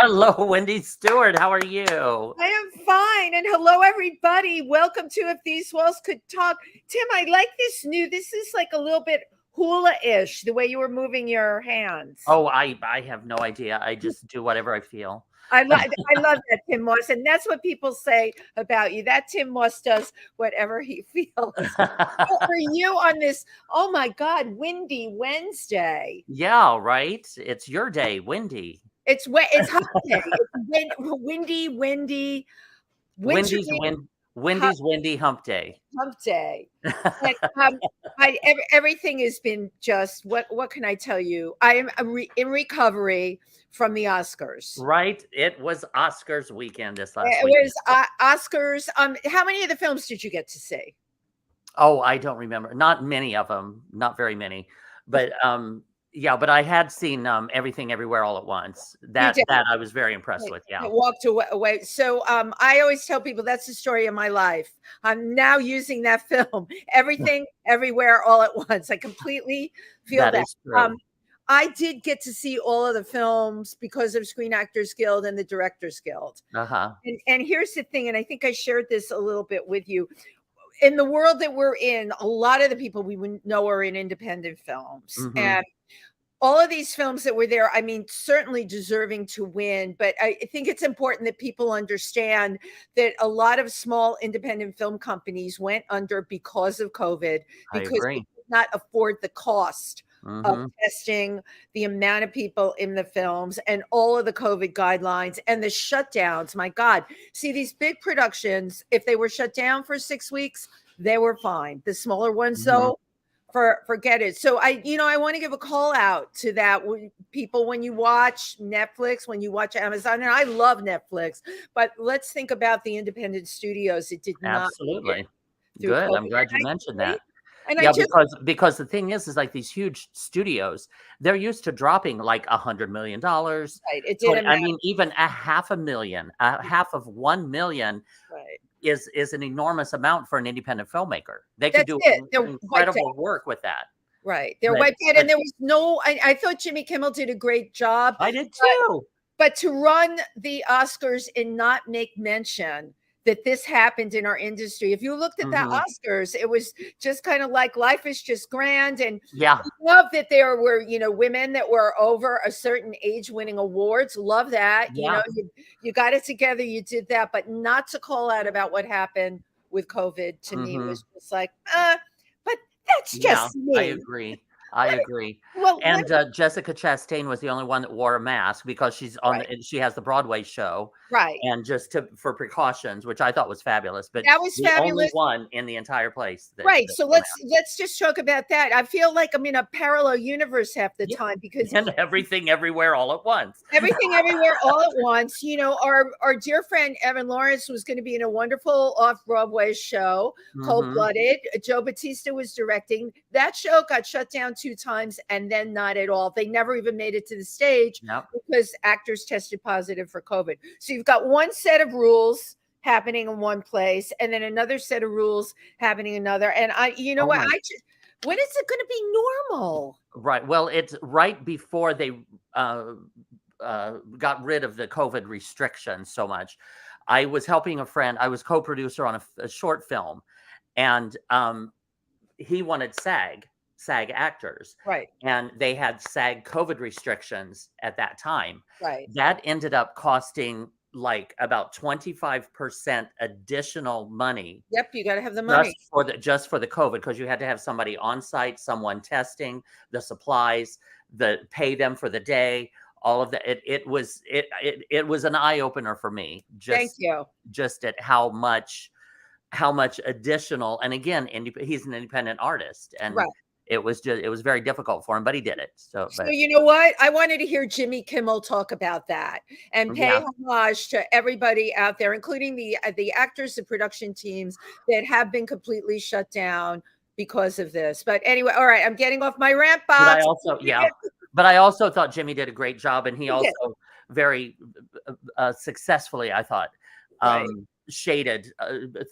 Hello, Wendy Stuart. How are you? I am fine. And hello, everybody. Welcome to If These Walls Could Talk. Tim, I like this is like a little bit hula-ish, the way you were moving your hands. Oh, I have no idea. I just do whatever I feel. I love that, Tim Moss. And that's what people say about you. That Tim Moss does whatever he feels. For you on this, oh my God, windy Wednesday. Yeah, right. It's your day, Wendy. It's hump day. It's windy. Wendy's windy hump day. Hump day. And, everything has been just what can I tell you? I am in recovery from the Oscars. Right. It was Oscars weekend this last It weekend. was Oscars. How many of the films did you get to see? Oh, I don't remember. Not many of them. Not very many. But yeah, but I had seen Everything Everywhere All at Once. That I was very impressed with. Yeah. I walked away. So I always tell people that's the story of my life. I'm now using that film, Everything Everywhere All at Once. I completely feel that. Is true. I did get to see all of the films because of Screen Actors Guild and the Directors Guild. And here's the thing, and I think I shared this a little bit with you. In the world that we're in, a lot of the people we know are in independent films. And all of these films that were there, I mean, certainly deserving to win, but I think it's important that people understand that a lot of small independent film companies went under because of COVID, because they could not afford the cost of testing, the amount of people in the films, and all of the COVID guidelines and the shutdowns. My God. See, these big productions, if they were shut down for 6 weeks, they were fine. The smaller ones, though, forget it. So I want to give a call out to that people when you watch Netflix, when you watch Amazon, and I love Netflix, but let's think about the independent studios. It did not. Absolutely. Good. I'm glad you mentioned that. And yeah, because the thing is like these huge studios, they're used to dropping like $100 million. Right. It didn't. I mean, even half of $1 million is an enormous amount for an independent filmmaker. They could do incredible work with that. Right. They're wiped out. And there was no, I thought Jimmy Kimmel did a great job. I did too. But to run the Oscars and not make mention that this happened in our industry. If you looked at the Oscars, it was just kind of like life is just grand. And yeah, love that there were, women that were over a certain age winning awards. Love that. Yeah. You got it together. You did that, but not to call out about what happened with COVID to me was just like, but that's just me. I agree. Well, and Jessica Chastain was the only one that wore a mask because she's on. She has the Broadway show, right? And just for precautions, which I thought was fabulous. But that was fabulous. Only one in the entire place. Right. So let's just talk about that. I feel like I'm in a parallel universe half the time because and Everything Everywhere All at Once. Everything Everywhere All at Once. Our dear friend Evan Lawrence was going to be in a wonderful off-Broadway show, Cold Blooded. Joe Bautista was directing. That show got shut down 2 times and then not at all. They never even made it to the stage because actors tested positive for COVID. So you've got one set of rules happening in one place and then another set of rules happening in another. And when is it going to be normal? Right. Well, it's right before they got rid of the COVID restrictions so much. I was helping a friend. I was co-producer on a short film, and he wanted SAG actors. Right. And they had SAG COVID restrictions at that time. Right. That ended up costing like about 25% additional money. Yep, you got to have the money just for the COVID, because you had to have somebody on site, someone testing, the supplies, pay them for the day, all of that. It was an eye opener for me. Thank you. Just at how much additional, and again, he's an independent artist, and it was very difficult for him, but he did it. So you know what? I wanted to hear Jimmy Kimmel talk about that and pay homage to everybody out there, including the actors and production teams that have been completely shut down because of this. But anyway, all right, I'm getting off my rant box. But I also thought Jimmy did a great job, and he also very successfully, I thought, shaded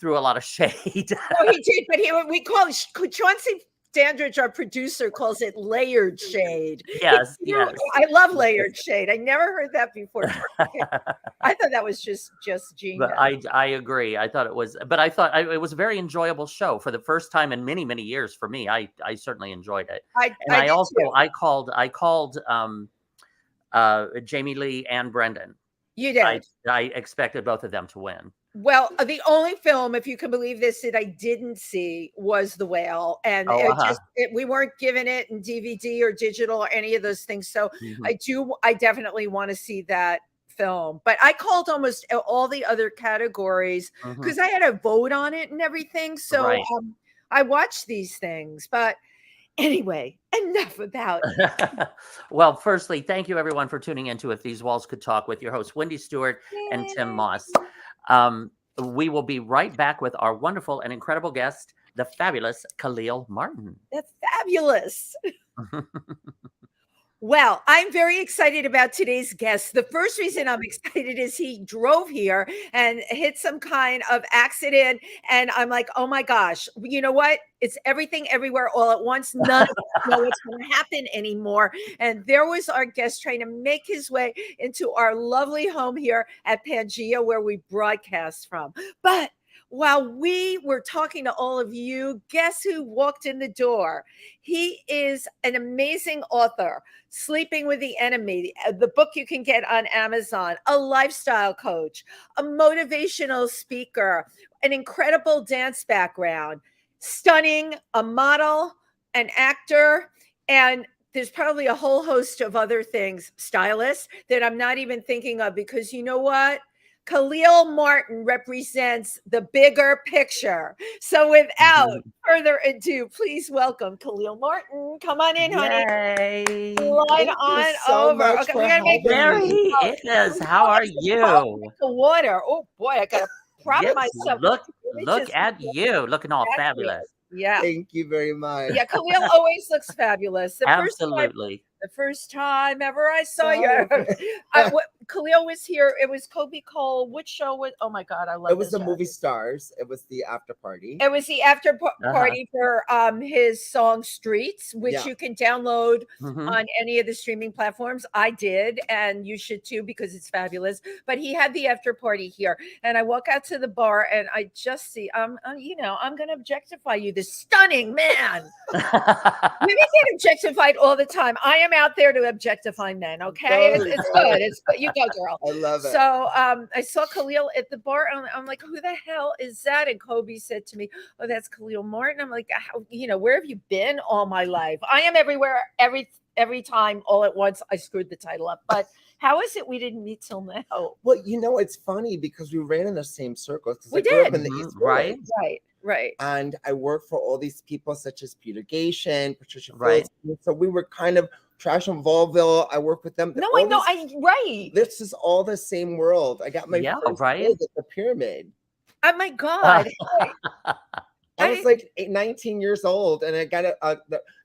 threw a lot of shade. Oh, he did, but we call Chauncey Dandridge, our producer, calls it layered shade. Yes, yes. I love layered shade. I never heard that before. I thought that was just genius. But I agree. I thought it was, but I thought it was a very enjoyable show for the first time in many, many years for me. I certainly enjoyed it. I called Jamie Lee and Brendan. You did. I expected both of them to win. Well, the only film, if you can believe this, that I didn't see was The Whale, and we weren't given it in DVD or digital or any of those things. So I definitely want to see that film. But I called almost all the other categories because I had a vote on it and everything. So I watched these things, but. Anyway, enough about it. Well, firstly, thank you everyone for tuning into If These Walls Could Talk with your hosts, Wendy Stuart and Tym Moss. We will be right back with our wonderful and incredible guest, the fabulous Khalil Martin. That's fabulous. Well, I'm very excited about today's guest. The first reason I'm excited is he drove here and hit some kind of accident. And I'm like, oh my gosh, you know what? It's everything everywhere all at once. None of us know what's going to happen anymore. And there was our guest trying to make his way into our lovely home here at PANGEA, where we broadcast from. But while we were talking to all of you, guess who walked in the door? He is an amazing author, Sleeping with the Enemy, the book you can get on Amazon, a lifestyle coach, a motivational speaker, an incredible dance background, stunning, a model, an actor, and there's probably a whole host of other things, stylist, that I'm not even thinking of, because you know what? Khalil Martin represents the bigger picture. So without further ado, please welcome Khalil Martin. Come on in, honey. Yay. Slide on over. Okay, we gotta make there he is. How are you? The water. Oh boy, I gotta prop myself. Look at you, looking all fabulous. Yeah. Thank you very much. Yeah, Khalil always looks fabulous. Absolutely. The first time ever I saw you. Khalil was here. It was Kobe Cole. Which show was? Oh my God, I love it. It was the movie Stars. It was the after party. It was the after party for his song Streets, which you can download on any of the streaming platforms. I did, and you should too, because it's fabulous. But he had the after party here, and I walk out to the bar, and I just see, I'm going to objectify you, this stunning man. Women get objectified all the time. I am out there to objectify men. Okay, it's good. It's good. You go, girl. I love it. So I saw Khalil at the bar, and I'm like, who the hell is that? And Kobe said to me, oh, that's Khalil Martin. I'm like, where have you been all my life? I am everywhere, every time, all at once. I screwed the title up, but how is it we didn't meet till now? Well, it's funny because we ran in the same circles. We grew did. Up in the East Right. Right. And I worked for all these people such as Peter Gatien, Patricia Right. Phillips. So we were kind of Trash on Vaudeville. I worked with them. No, I know. Right. This is all the same world. I got my first gig at the Pyramid. Oh my God. I was like 19 years old, and I got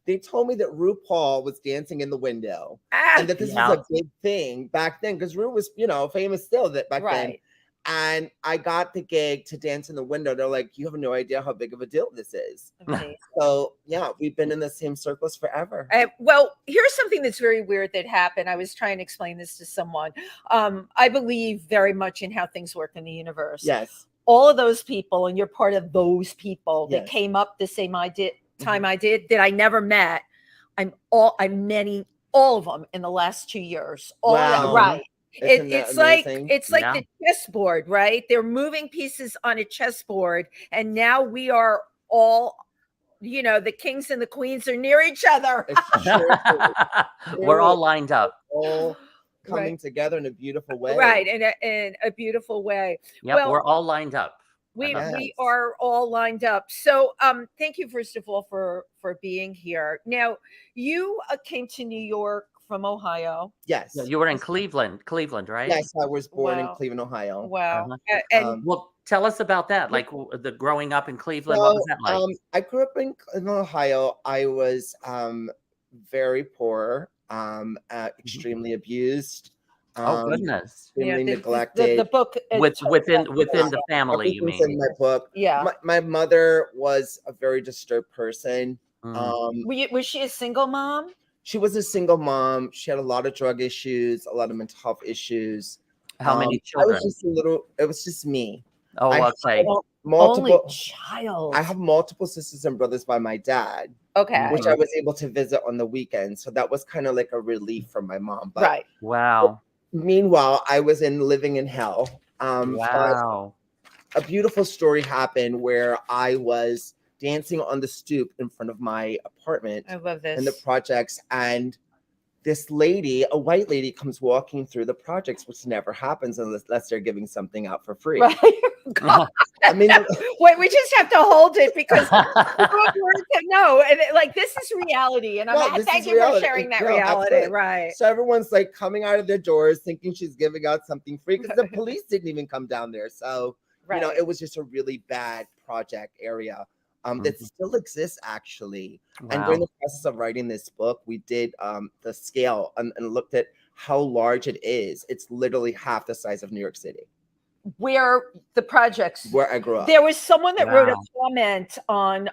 they told me that RuPaul was dancing in the window, and that this was a big thing back then, because Ru was, famous still back then. And I got the gig to dance in the window. They're like, you have no idea how big of a deal this is. Okay. So yeah, we've been in the same circles forever. Well, here's something that's very weird that happened. I was trying to explain this to someone. I believe very much in how things work in the universe. Yes. All of those people, and you're part of those people that came up the same time I did, that I never met. I met all of them in the last 2 years. Wow. Right. It's like the chessboard, right? They're moving pieces on a chessboard, and now we are all, the kings and the queens are near each other. We're all lined up. All coming together in a beautiful way. Right, in a beautiful way. Yep, well, we're all lined up. We are all lined up. So thank you, first of all, for being here. Now, you came to New York from Ohio. Yes. You were in Cleveland, right? Yes, I was born in Cleveland, Ohio. Wow. And well, tell us about that, like the growing up in Cleveland. What was that like? I grew up in Ohio. I was very poor, extremely abused. Oh goodness! Extremely neglected. The book within the family. You mean? In my book. Yeah. My mother was a very disturbed person. Was she a single mom? She was a single mom. She had a lot of drug issues, a lot of mental health issues. How many children? It was just me. Oh, okay. Only child. I have multiple sisters and brothers by my dad. Okay. Which I was able to visit on the weekend. So that was kind of like a relief from my mom. But right. Wow. Meanwhile, I was living in hell. Wow. A beautiful story happened where I was dancing on the stoop in front of my apartment. I love this. In the projects, and this lady, a white lady, comes walking through the projects, which never happens unless they're giving something out for free. Right. I mean, wait, we just have to hold it because no, and like this is reality, and thank you for sharing that reality. Absolutely. Right. So everyone's like coming out of their doors thinking she's giving out something free because the police didn't even come down there. So you know, it was just a really bad project area. That still exists actually. Wow. And during the process of writing this book, we did the scale and looked at how large it is. It's literally half the size of New York City. Where the projects, where I grew up. There was someone that wrote a comment on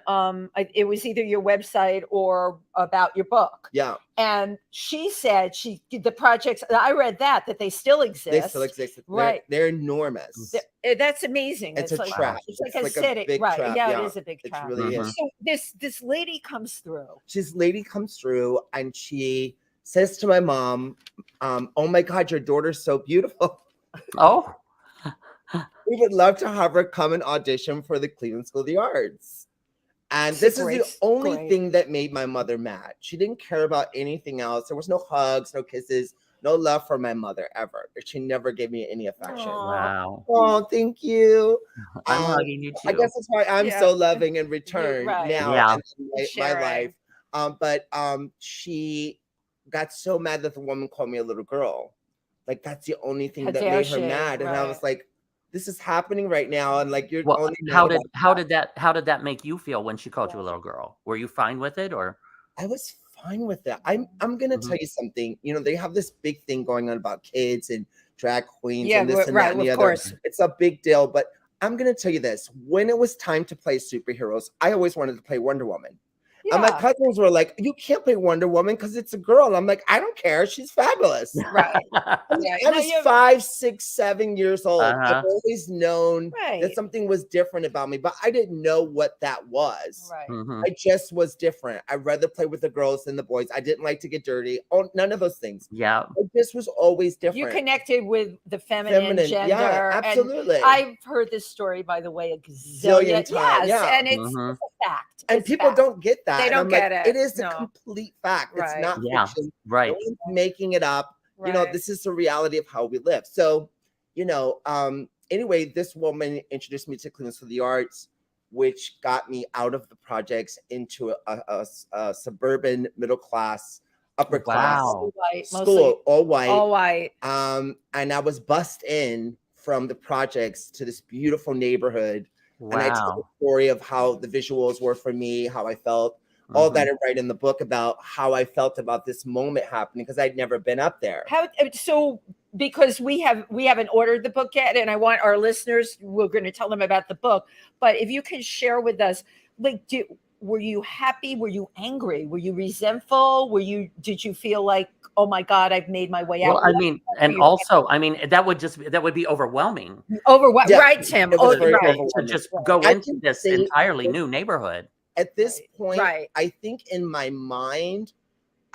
it was either your website or about your book. Yeah. And she said the projects, I read that they still exist. They still exist. Right. They're enormous. That's amazing. It's a trap. It's like a city. Right. Trap. Yeah, it is a big trap. It really is. So this lady comes through. This lady comes through and she says to my mom, oh my God, your daughter's so beautiful. Oh. We would love to have her come and audition for the Cleveland School of the Arts. And this is the only thing that made my mother mad. She didn't care about anything else. There was no hugs, no kisses, no love for my mother ever. She never gave me any affection. Wow. Oh, thank you. I'm hugging you too. I guess that's why I'm so loving in return now in my life. But she got so mad that the woman called me a little girl. Like that's the only thing that made her mad. And I was like, this is happening right now, and like you're only how did that make you feel when she called you a little girl? Were you fine with it, or? I was fine with it. I'm gonna tell you something. You know, they have this big thing going on about kids and drag queens and this and that and the other. It's a big deal, but I'm gonna tell you this: when it was time to play superheroes, I always wanted to play Wonder Woman. And my cousins were like, you can't play Wonder Woman because it's a girl. I'm like, I don't care. She's fabulous. Right. I was 5, 6, 7 years old. I've always known that something was different about me, but I didn't know what that was. Right. I just was different. I'd rather play with the girls than the boys. I didn't like to get dirty. Oh, none of those things. Yeah. I just was always different. You connected with the feminine gender. Yeah, absolutely. And I've heard this story, by the way, a gazillion times. Yes, and it's a fact. And people don't get that. They don't get it. It is a complete fact. It's not fiction. Right. No one's making it up. You know, this is the reality of how we live. So, you know, anyway, this woman introduced me to Cleveland School of the Arts, which got me out of the projects into a suburban middle class, upper class school, all white. All white. And I was bussed in from the projects to this beautiful neighborhood. Wow. And I told the story of how the visuals were for me, how I felt, all that I write in the book about how I felt about this moment happening because I'd never been up there. So because we haven't ordered the book yet, and I want our listeners, we're going to tell them about the book, but if you can share with us, like, were you happy? Were you angry? Were you resentful? Did you feel like, oh my God, I've made my way out? Well, I mean, and also, I mean, that would be overwhelming. Right, Tim. To just go into this entirely new neighborhood. At this point, I think in my mind,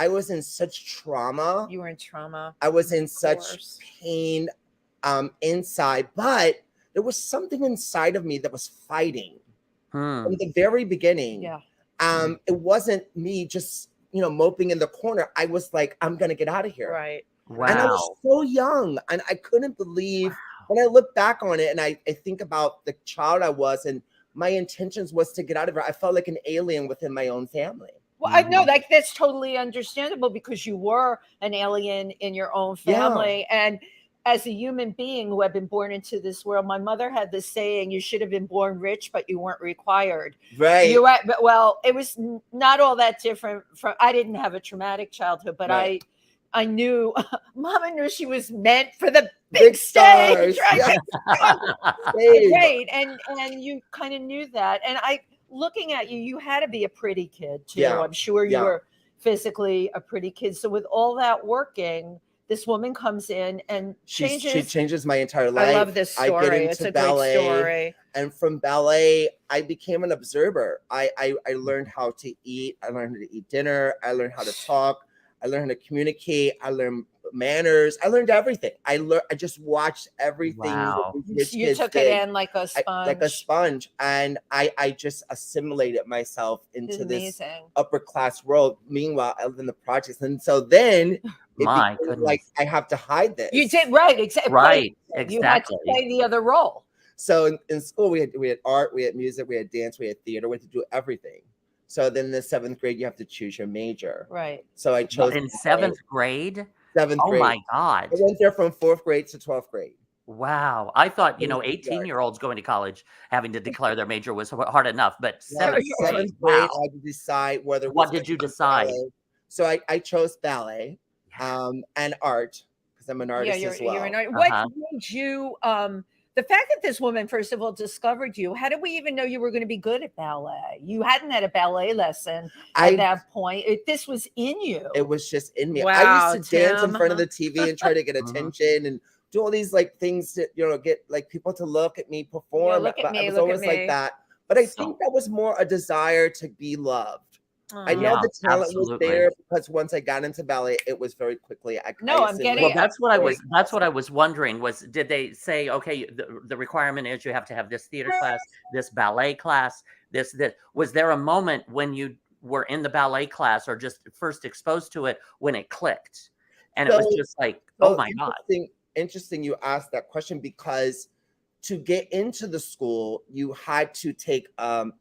I was in such trauma. You were in trauma. I was in such pain inside, but there was something inside of me that was fighting from the very beginning. Yeah. It wasn't me just, moping in the corner. I was like, I'm going to get out of here. Right. Wow. And I was so young and I couldn't believe when I look back on it and I think about the child I was and my intentions was to get out of it. I felt like an alien within my own family. Well, I know that's totally understandable because you were an alien in your own family. Yeah. And as a human being who had been born into this world, my mother had this saying, you should have been born rich, but you weren't required. Right. Well, it was not all that different from, I didn't have a traumatic childhood, but I knew, Mama knew she was meant for the big stage, right? Yeah. Great. And you kind of knew that. And looking at you, you had to be a pretty kid too. Yeah. I'm sure you were physically a pretty kid. So with all that working, this woman comes in and she changes my entire life. I love this story. I get into it's a ballet, great story. And from ballet, I became an observer. I learned how to eat. I learned how to eat dinner. I learned how to talk. I learned how to communicate. I learned manners. I learned everything. I just watched everything. Wow. You took it in like a sponge. Like a sponge. And I just assimilated myself into this upper class world. Meanwhile, I lived in the projects. And so then my goodness, like I have to hide this. You did right, exactly. Right, exactly. You had to play the other role. So in school, we had art, we had music, we had dance, we had theater, we had to do everything. So then in the 7th grade, you have to choose your major. Right. So I chose in 7th grade. 7th grade. Oh my God. I went there from 4th grade to 12th grade. Wow. I thought, 18-year-olds going to college having to declare their major was hard enough, but 7th grade, I had to decide whether. What did you decide? Ballet. So I chose ballet and art because I'm an artist as well. You're an artist. What made you, the fact that this woman, first of all, discovered you, how did we even know you were going to be good at ballet? You hadn't had a ballet lesson at that point. This was in you. It was just in me. Wow, I used to dance in front of the TV and try to get attention and do all these like things to, get like people to look at me perform. Look at me, I was always like that. But I think that was more a desire to be loved. I know the talent was there because once I got into ballet, it was very quickly. I'm getting. Well, that's what I was wondering. Was did they say, okay, the requirement is you have to have this theater class, this ballet class, this? Was there a moment when you were in the ballet class or just first exposed to it when it clicked, and it was just like, oh my God. Interesting you asked that question because to get into the school, you had to take a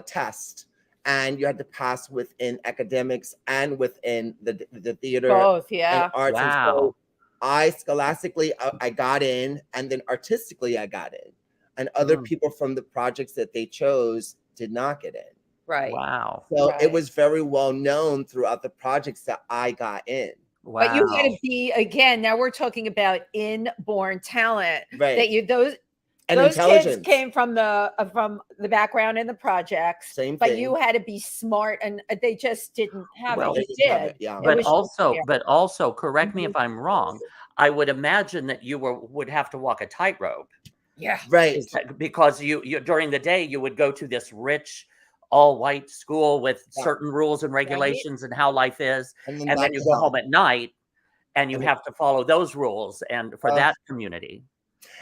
test. And you had to pass within academics and within the theater, both, and arts. Wow. And so I scholastically, I got in, and then artistically, I got in. And other people from the projects that they chose did not get in. Right. Wow. So it was very well known throughout the projects that I got in. Wow. But you had to be, again, now we're talking about inborn talent. Right. That those kids came from the background in the projects. Same thing. But you had to be smart, and they just didn't have it. You did. Yeah. But also, correct me if I'm wrong. I would imagine that you would have to walk a tightrope. Yeah. Right. Because you during the day you would go to this rich, all-white school with certain rules and regulations and how life is, and then you go home at night, and you have to follow those rules. And for that community.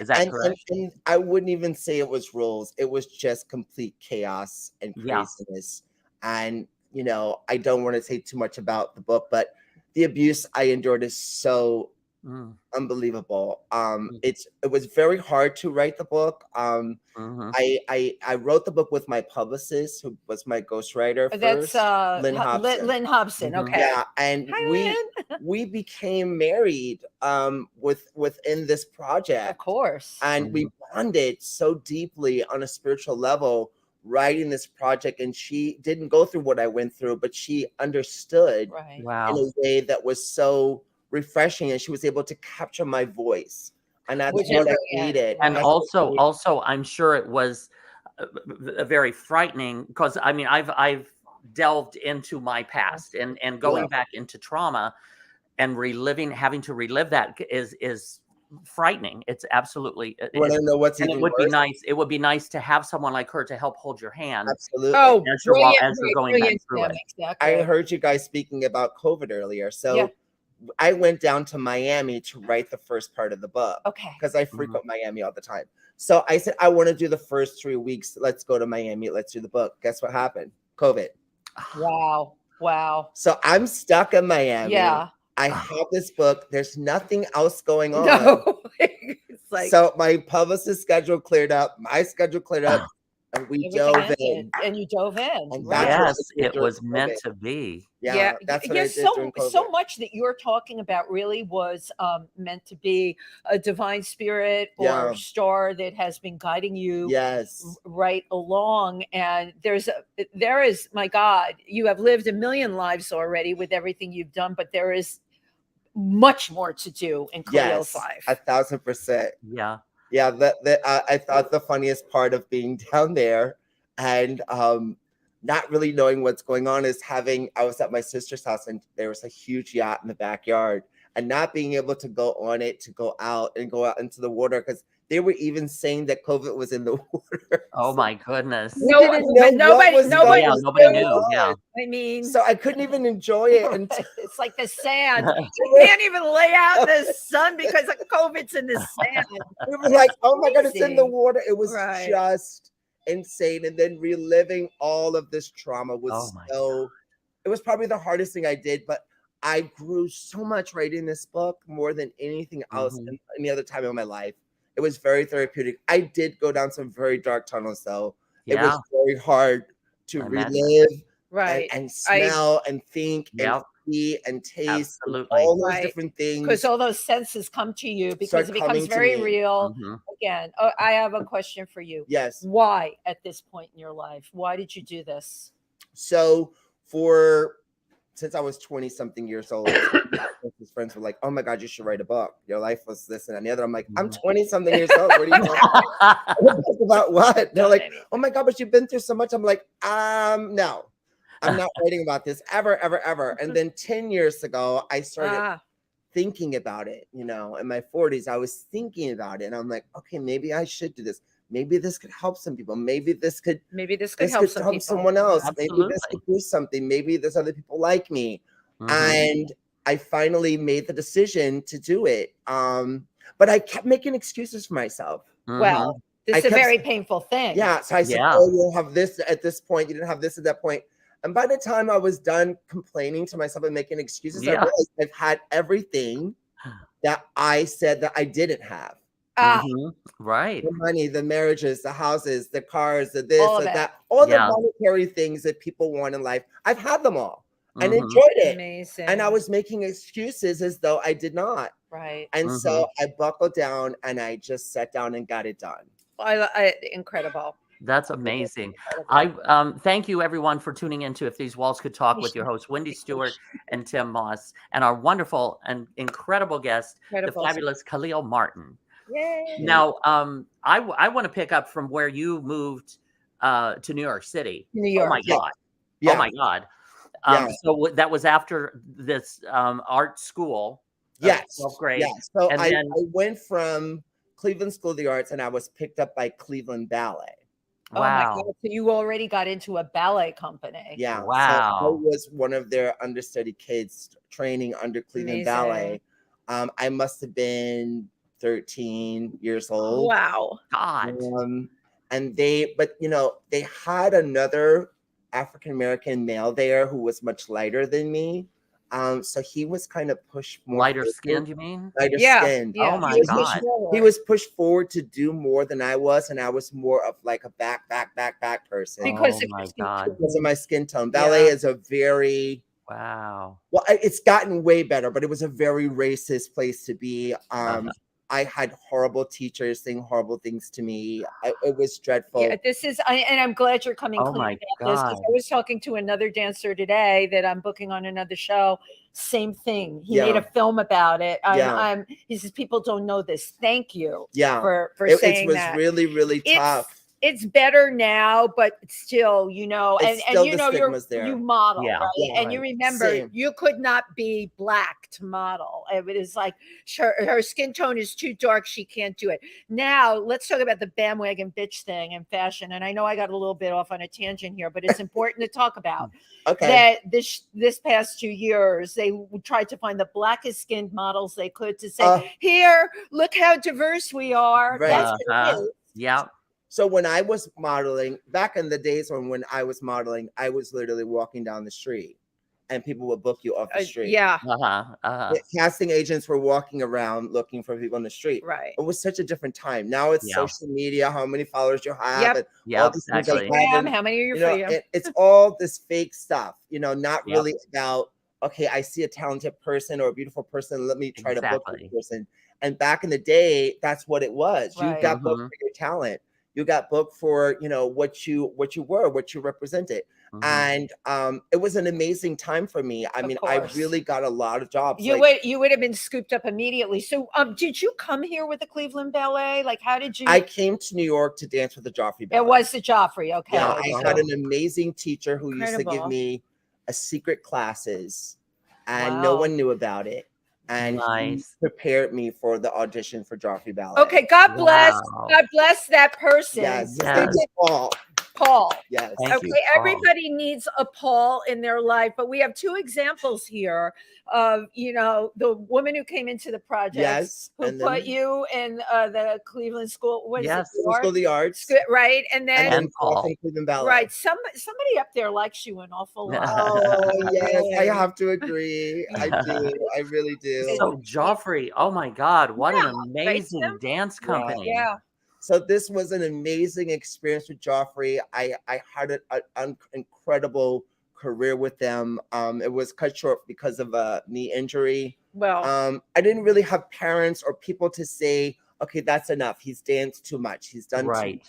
Is that correct? And I wouldn't even say it was rules. It was just complete chaos and craziness. And, I don't want to say too much about the book, but the abuse I endured is so unbelievable. It was very hard to write the book. I wrote the book with my publicist, who was my ghostwriter first. That's Lynn Hobson. Lynn Hobson. Okay. Yeah, and Hi, we became married within this project. Of course. And we bonded so deeply on a spiritual level writing this project, and she didn't go through what I went through, but she understood in a way that was so refreshing, and she was able to capture my voice, and that's what I needed. And also, I'm sure it was very frightening because I've delved into my past and going back into trauma and having to relive that is frightening. It's absolutely. Want to know what's even worse? It would be nice to have someone like her to help hold your hand. Absolutely. Oh, as you're going back through it. Exactly. I heard you guys speaking about COVID earlier, so. I went down to Miami to write the first part of the book. Okay. Because I frequent Miami all the time. So I said, I want to do the first 3 weeks. Let's go to Miami. Let's do the book. Guess what happened? COVID. Wow. So I'm stuck in Miami. Yeah. I have this book. There's nothing else going on. No. It's like, so my publicist schedule cleared up. My schedule cleared up. And we dove in. And you dove in. Yes, it was meant to be. Yeah, that's what I did during COVID. So much that you're talking about really was meant to be a divine spirit or star that has been guiding you right along. And there is, my God, you have lived a million lives already with everything you've done, but there is much more to do in Khalil's life. 1,000%. Yeah. Yeah, I thought the funniest part of being down there and not really knowing what's going on I was at my sister's house and there was a huge yacht in the backyard, and not being able to go on it, to go out into the water, because they were even saying that COVID was in the water. Oh my goodness. Nobody knew. Yeah. I mean, so I couldn't even enjoy it. And it's like the sand. You can't even lay out in the sun because of COVID's in the sand. It was like, oh my God, it's in the water. It was just insane. And then reliving all of this trauma was it was probably the hardest thing I did, but I grew so much writing this book more than anything else in any other time in my life. It was very therapeutic. I did go down some very dark tunnels, though. Yeah. It was very hard to relive and smell and think and see and taste all those different things. Because all those senses come to you because it becomes very real. Again, I have a question for you. Yes. Why at this point in your life? Why did you do this? So since I was 20 something years old, his friends were like, oh my God, you should write a book. Your life was this and the other. I'm like, I'm 20 something years old. What are you talking about? What? They're like, oh my God, but you've been through so much. I'm like, no, I'm not writing about this ever, ever, ever. And then 10 years ago, I started thinking about it, in my 40s, I was thinking about it. And I'm like, okay, maybe I should do this. Maybe this could help some people. Maybe this could help someone else. Absolutely. Maybe this could do something. Maybe there's other people like me. And I finally made the decision to do it. But I kept making excuses for myself. Well, this is a very painful thing. Yeah. So I said, oh, you'll have this at this point. You didn't have this at that point. And by the time I was done complaining to myself and making excuses, I realized I've had everything that I said that I didn't have. Right. The money, the marriages, the houses, the cars, the this, the that, all the monetary things that people want in life. I've had them all and enjoyed it. Amazing. And I was making excuses as though I did not. Right. And so I buckled down and I just sat down and got it done. Incredible. That's amazing. I thank you everyone for tuning into If These Walls Could Talk with your hosts, Wendy Stuart and Tym Moss, and our wonderful and incredible guest, the fabulous Khalil Martin. Yay. Now, I want to pick up from where you moved to New York City. New York. Oh my God. Yeah. Oh my God. So that was after this art school. Yes. 12th grade. Yes. So I went from Cleveland School of the Arts and I was picked up by Cleveland Ballet. Wow. Oh my God. So you already got into a ballet company. Yeah. Wow. So I was one of their understudy kids training under Cleveland Ballet. I must have been 13 years old. Wow. God. And they had another African-American male there who was much lighter than me. So he was kind of pushed more. Lighter skinned, you mean? Lighter skinned. Yeah. Oh my God. He was pushed forward to do more than I was, and I was more of like a back person. Because because of my skin tone. Ballet is a very well, it's gotten way better, but it was a very racist place to be. I had horrible teachers saying horrible things to me. It was dreadful. Yeah, and I'm glad you're coming clean about this, because I was talking to another dancer today that I'm booking on another show. Same thing. He made a film about it. He says, people don't know this. Thank you for saying that. It was really, really tough. It's better now, but still, you model, right? And you remember, you could not be black to model. It was like, her skin tone is too dark. She can't do it. Now, let's talk about the bandwagon bitch thing and fashion. And I know I got a little bit off on a tangent here, but it's important to talk about that this past 2 years, they tried to find the blackest skinned models they could to say, here, look how diverse we are. Right. That's what it is. Yeah. So when I was modeling, back in the days when I was modeling, I was literally walking down the street and people would book you off the street. The casting agents were walking around looking for people on the street. Right. It was such a different time. Now it's social media, how many followers you have. And all these things like that. How many are your it's all this fake stuff, not really about, okay, I see a talented person or a beautiful person. Let me try to book this person. And back in the day, that's what it was. You got booked for your talent. You got booked for, what you were, what you represented. And it was an amazing time for me. I mean, I really got a lot of jobs. You would have been scooped up immediately. So did you come here with the Cleveland Ballet? Like, how did you? I came to New York to dance with the Joffrey Ballet. It was the Joffrey. Okay. Yeah, I had an amazing teacher who used to give me a secret classes, and no one knew about it. And he prepared me for the audition for Joffrey Ballet. Okay, God bless that person. Yes, Paul. Yes. Okay, everybody needs a Paul in their life, but we have two examples here of, you know, the woman who came into the project, who put you in the Cleveland School. What is it? School of the Arts. Right, and then Paul. Cleveland Ballet. Right, somebody up there likes you an awful lot. Oh yes, I have to agree. I do. I really do. So Joffrey, oh my God, what an amazing dance company. Yeah. So this was an amazing experience with Joffrey. I had an incredible career with them. It was cut short because of a knee injury. Well, I didn't really have parents or people to say, okay, that's enough. He's danced too much. He's done too much.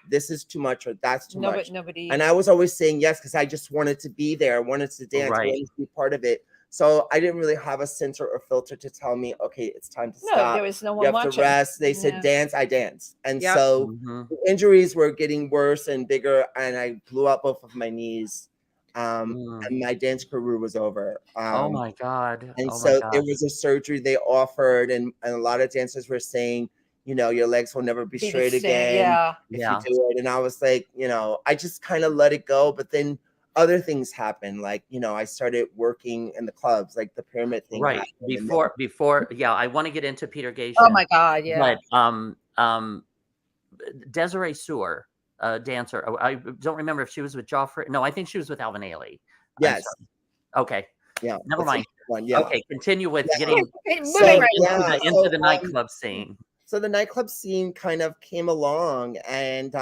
This is too much, or that's too much. Nobody. And I was always saying yes because I just wanted to be there. I wanted to dance. I wanted to be part of it. So I didn't really have a censor or filter to tell me, okay, it's time to stop. No, there was no one watching. You have to rest. They said dance, I danced. And so the injuries were getting worse and bigger, and I blew out both of my knees. And my dance career was over. Oh my God. And so it was a surgery they offered, and a lot of dancers were saying, you know, your legs will never be straight again if you do it. And I was like, you know, I just kind of let it go. But then other things happened, like, you know, I started working in the clubs, like the pyramid thing. Right. Before, I want to get into Peter Gatien. Oh my God, yeah. But Desiree Sewer, dancer. I don't remember if she was with Joffrey. No, I think she was with Alvin Ailey. Yes. Okay. Yeah. Never mind. Yeah. Okay. Continue with getting into the nightclub scene. So the nightclub scene kind of came along, and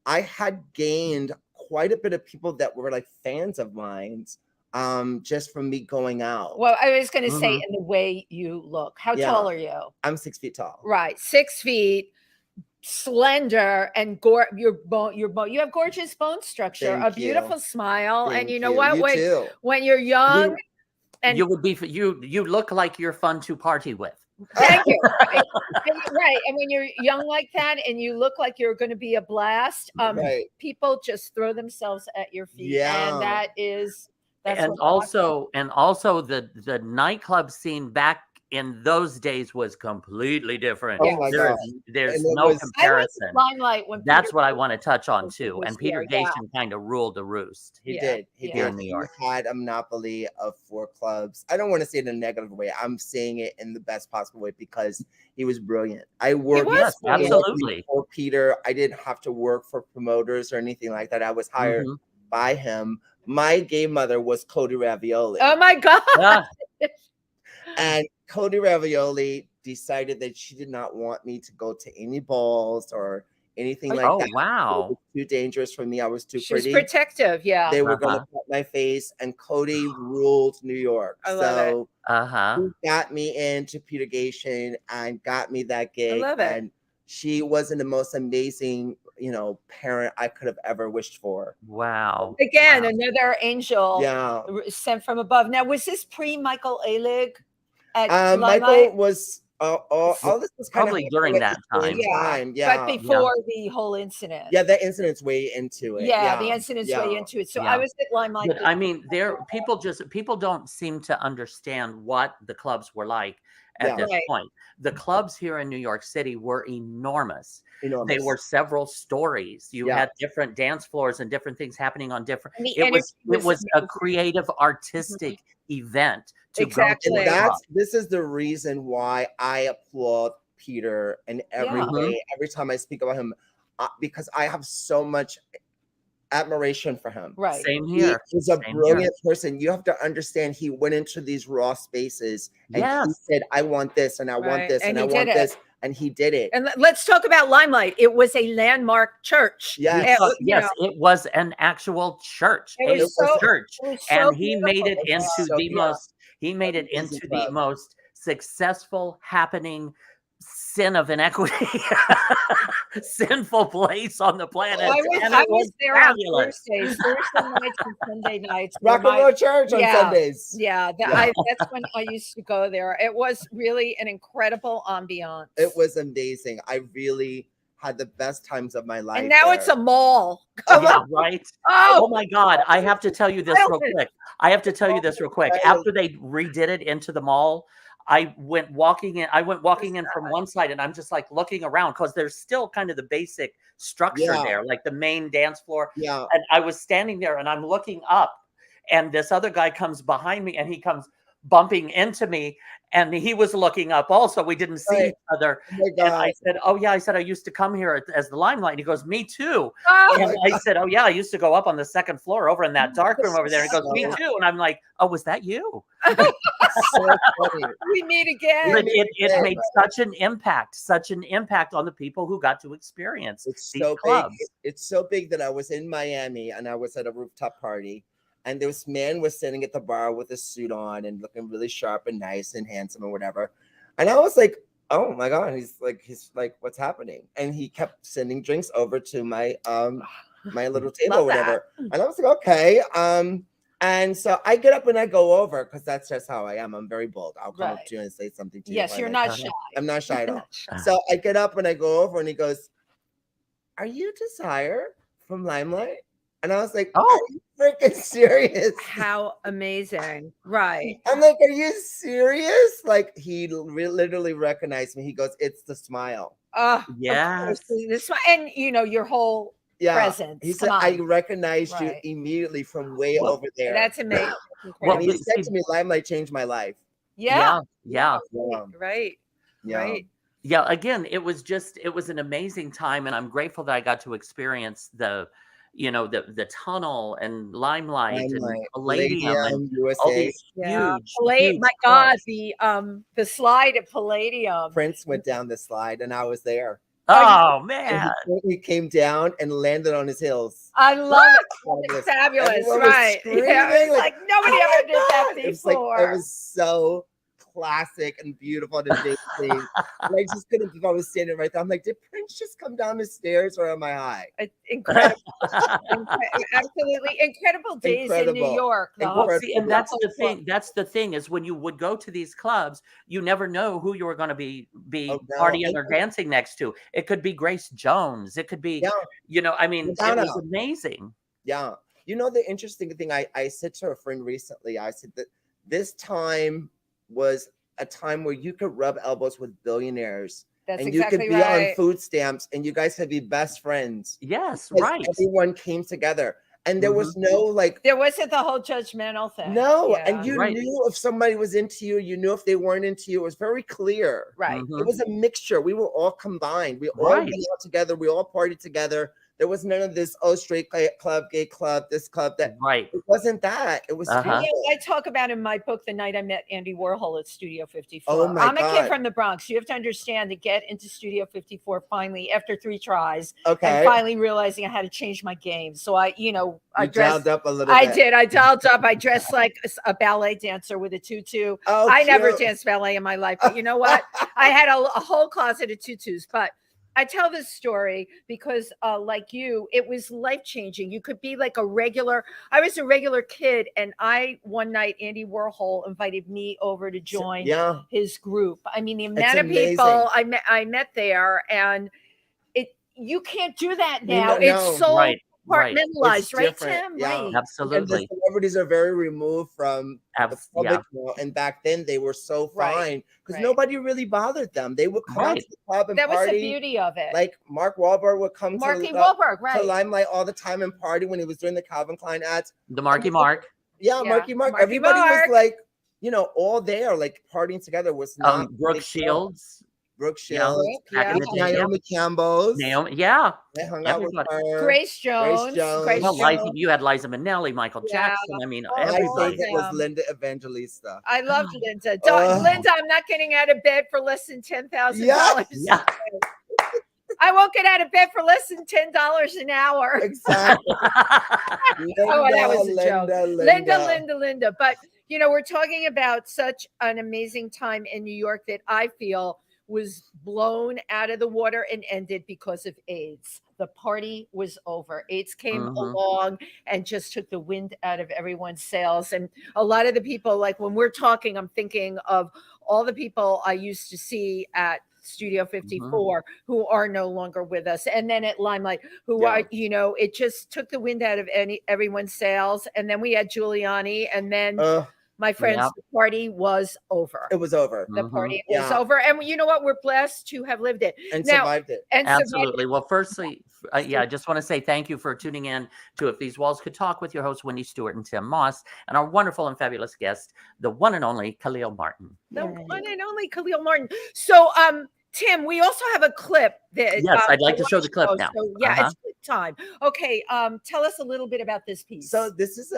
I had gained quite a bit of people that were like fans of mine, just from me going out. Well, I was going to say, in the way you look. How tall are you? I'm 6 feet tall. Right, 6 feet, slender, and you have gorgeous bone structure, a beautiful smile, and you know what? When you're young, and you would be you look like you're fun to party with. Thank you. Right. And when you're young like that and you look like you're going to be a blast, people just throw themselves at your feet. Yeah. And that's also the nightclub scene back in those days was completely different. Oh my God. There's no comparison. Limelight That's what I want to touch on too. And Peter Gatien kind of ruled the roost. He did. He did. In New York. He had a monopoly of 4 clubs. I don't want to say it in a negative way. I'm saying it in the best possible way because he was brilliant. I worked absolutely for Peter. I didn't have to work for promoters or anything like that. I was hired by him. My gay mother was Cody Ravioli. Oh my God. And Cody Ravioli decided that she did not want me to go to any balls or anything like that. Oh, wow. It was too dangerous for me. I was too pretty. She was protective, They were going to cut my face, and Cody ruled New York. I love it. He got me into Peter Gatien and got me that gig. I love it. And she wasn't the most amazing, you know, parent I could have ever wished for. Wow. Again, another angel sent from above. Now, was this pre-Michael Alig? Michael was all this was probably during that time. But before the whole incident. Yeah, the incident's way into it. The incident's way into it. So I was at Limelight. But I mean, people don't seem to understand what the clubs were like at this point. The clubs here in New York City were enormous. They were several stories. You had different dance floors and different things happening on different. It was a creative, artistic event. Exactly. And this is the reason why I applaud Peter and every day, every time I speak about him, because I have so much admiration for him. Right. Same here. He's a brilliant person. You have to understand he went into these raw spaces and he said, I want this and I want this and I want this. And he did it. And let's talk about Limelight. It was a landmark church. Yes. It was an actual church. It was a church. And he made it into the most successful happening sin of inequity, sinful place on the planet. I was there fabulous. On Thursday nights and Sunday nights. Rock and Roll Church on Sundays. Yeah, that's when I used to go there. It was really an incredible ambiance. It was amazing. I really had the best times of my life. And now it's a mall. Yeah, right? Oh my God. I have to tell you this real quick. After they redid it into the mall, I went walking in from one side, and I'm just like looking around because there's still kind of the basic structure there, like the main dance floor. Yeah. And I was standing there and I'm looking up, and this other guy comes behind me and he comes bumping into me, and he was looking up also. We didn't see each other. Oh and I said, "Oh yeah," I said, "I used to come here as the Limelight." And he goes, "Me too." And I said, "Oh yeah, I used to go up on the second floor over in that dark room over there." And he goes, "Me too." And I'm like, "Oh, was that you?" So funny. We meet again. It made such an impact on the people who got to experience these clubs. It's so big that I was in Miami and I was at a rooftop party. And this man was sitting at the bar with a suit on and looking really sharp and nice and handsome and whatever. And I was like, oh my God, he's like, what's happening? And he kept sending drinks over to my my little table or whatever. And I was like, okay. And so I get up and I go over because that's just how I am. I'm very bold. I'll come up to you and say something to you. Yes, you're not shy. I'm not shy at all. So I get up and I go over and he goes, "Are you Desire from Limelight?" And I was like, "Oh, are you freaking serious?" How amazing. Right. I'm like, "Are you serious?" Like, he literally recognized me. He goes, "It's the smile." Yeah. And your whole presence. He said, "I recognized you immediately from way over there." That's amazing. Well, he said to me, "Limelight changed my life." Yeah. Right. Right. Yeah. Again, it was an amazing time. And I'm grateful that I got to experience the tunnel and Limelight and Palladium and USA. All these huge my God, the slide at Palladium. Prince went down the slide and I was there. Oh man. He came down and landed on his heels. I love it. It's fabulous. Right. Yeah, it's like nobody ever did that before. It was so classic and beautiful and amazing. I just couldn't believe I was standing right there. I'm like, did Prince just come down the stairs or am I high? It's incredible. Absolutely incredible days in New York. And that's the thing. That's the thing is when you would go to these clubs, you never know who you were going to be partying or dancing next to. It could be Grace Jones. It could be, it was amazing. Yeah. The interesting thing, I said to a friend recently, I said that this time was a time where you could rub elbows with billionaires. And you could be on food stamps and you guys could be best friends. Yes, right. Everyone came together and there was no there wasn't the whole judgmental thing. No, and you knew if somebody was into you, you knew if they weren't into you. It was very clear. Right. It was a mixture. We were all combined. We all went out together. We all partied together. There was none of this, straight club, gay club, this club, that. Right. It wasn't that. It was. I talk about in my book, the night I met Andy Warhol at Studio 54. Oh my I'm a kid from the Bronx. You have to understand to get into Studio 54 finally after 3 tries. Okay. And finally realizing I had to change my game. So I dressed, dialed up a little bit. I did. I dialed up. I dressed like a ballet dancer with a tutu. Oh, I never danced ballet in my life. But you know what? I had a whole closet of tutus. But I tell this story because like you, it was life-changing. You could be like I was a regular kid. And one night, Andy Warhol invited me over to join his group. I mean, the amount of people I met there, and you can't do that now. It's so compartmentalized, right, Tim? Yeah. Right. Absolutely. And the celebrities are very removed from the public now. And back then they were so fine because nobody really bothered them. They would come to the club and party. That was the beauty of it. Like Mark Wahlberg would come to Limelight all the time and party when he was doing the Calvin Klein ads. The Marky Mark. Yeah, Marky Mark. Everybody was like, all there, like partying together was not Brooke Shields. Naomi Campbell's. They hung out with her. Grace Jones. You had Liza Minnelli, Michael Jackson. I mean, everybody. It was Linda Evangelista. I loved Linda. Linda, I'm not getting out of bed for less than $10,000. Yeah. I won't get out of bed for less than $10 an hour. Exactly. That was a joke. Linda. But we're talking about such an amazing time in New York that I feel was blown out of the water and ended because of AIDS. The party was over. AIDS came along and just took the wind out of everyone's sails. And a lot of the people, like when we're talking, I'm thinking of all the people I used to see at Studio 54 who are no longer with us, and then at Limelight who are, you know, it just took the wind out of everyone's sails. And then we had Giuliani, and then my friends, the party was over. It was over. The party was over. And you know what? We're blessed to have lived it and survived it. And absolutely. Well, firstly, I just want to say thank you for tuning in to If These Walls Could Talk with your hosts, Wendy Stuart and Tym Moss, and our wonderful and fabulous guest, the one and only Khalil Martin. The one and only Khalil Martin. So, Tim, we also have a clip that I'd like to show the clip now. So, it's good time. Okay, tell us a little bit about this piece. So this is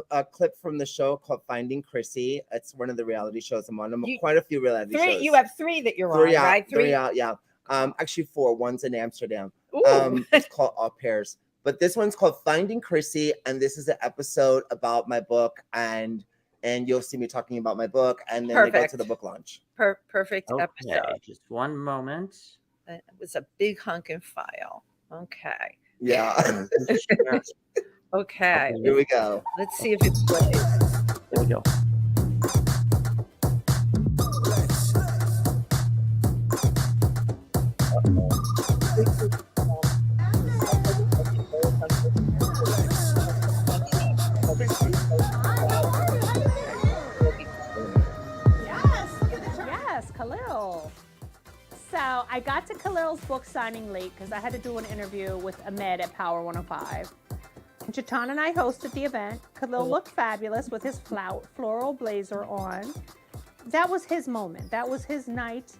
a clip from the show called Finding Chrissy. It's one of the reality shows I'm on. Quite a few reality shows. You have 3 that you're on, right? Three out, yeah. Actually 4. One's in Amsterdam. It's called All Pairs. But this one's called Finding Chrissy, and this is an episode about my book, and you'll see me talking about my book, and then they go to the book launch. Perfect episode. Just one moment. It was a big hunkin' file. Okay. Yeah. Okay. Here we go. Let's see if it's plays. There we go. Yes, Khalil. So I got to Khalil's book signing late because I had to do an interview with Ahmed at Power 105. Jatan and I hosted the event. Khalil looked fabulous with his floral blazer on. That was his moment. That was his night.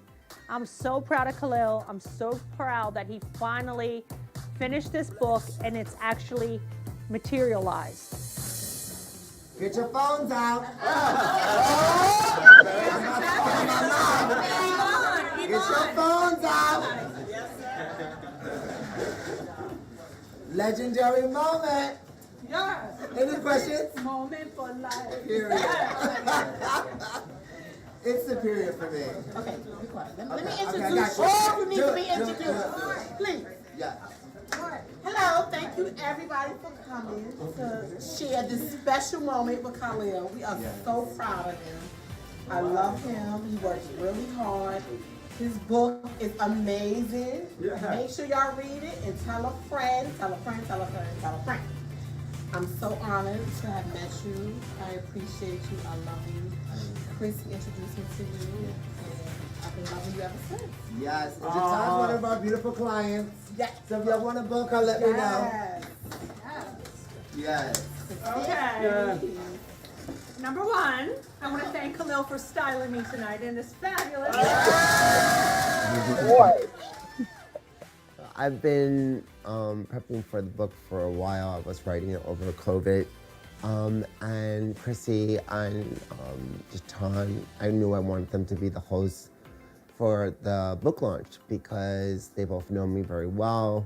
I'm so proud of Khalil. I'm so proud that he finally finished this book and it's actually materialized. Get your phones out. Get your phones out. Legendary moment. Yes. Any questions? Moment for life. Period. It's superior for me. Okay, be quiet. Let me Okay, introduce all who need to be introduced. Please. Yeah. Hello, thank you everybody for coming to share this special moment with Khalil. We are so proud of him. I love him. He works really hard. His book is amazing. Make sure y'all read it and tell a friend, tell a friend, tell a friend, tell a friend. I'm so honored to have met you. I appreciate you. I love you. Chrissy introduced me to you, and I've been loving you ever since. Yes. And Jatan's one of our beautiful clients. Yes. So if y'all want a book, I'll let me know. Yes. Yes. Okay. Number one, I want to thank Khalil for styling me tonight in this fabulous. I've been prepping for the book for a while. I was writing it over COVID. And Chrissy and Jatan, I knew I wanted them to be the hosts for the book launch because they both know me very well.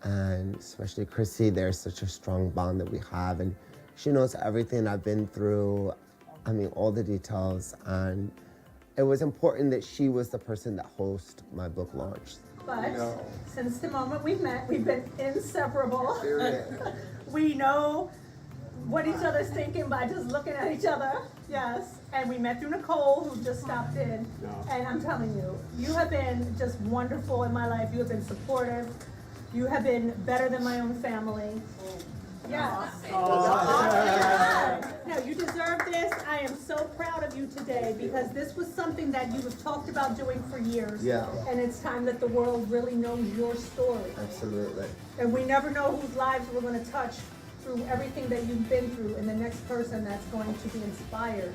And especially Chrissy, there's such a strong bond that we have. And she knows everything I've been through. I mean, all the details. And it was important that she was the person that hosts my book launch. But since the moment we've met, we've been inseparable. Period. We know what each other's thinking by just looking at each other. Yes. And we met through Nicole, who just stopped in. And I'm telling you, you have been just wonderful in my life. You have been supportive. You have been better than my own family. Yes. No, you deserve this. I am so proud of you today because this was something that you have talked about doing for years. Yeah. And it's time that the world really knows your story. Absolutely. And we never know whose lives we're going to touch through everything that you've been through and the next person that's going to be inspired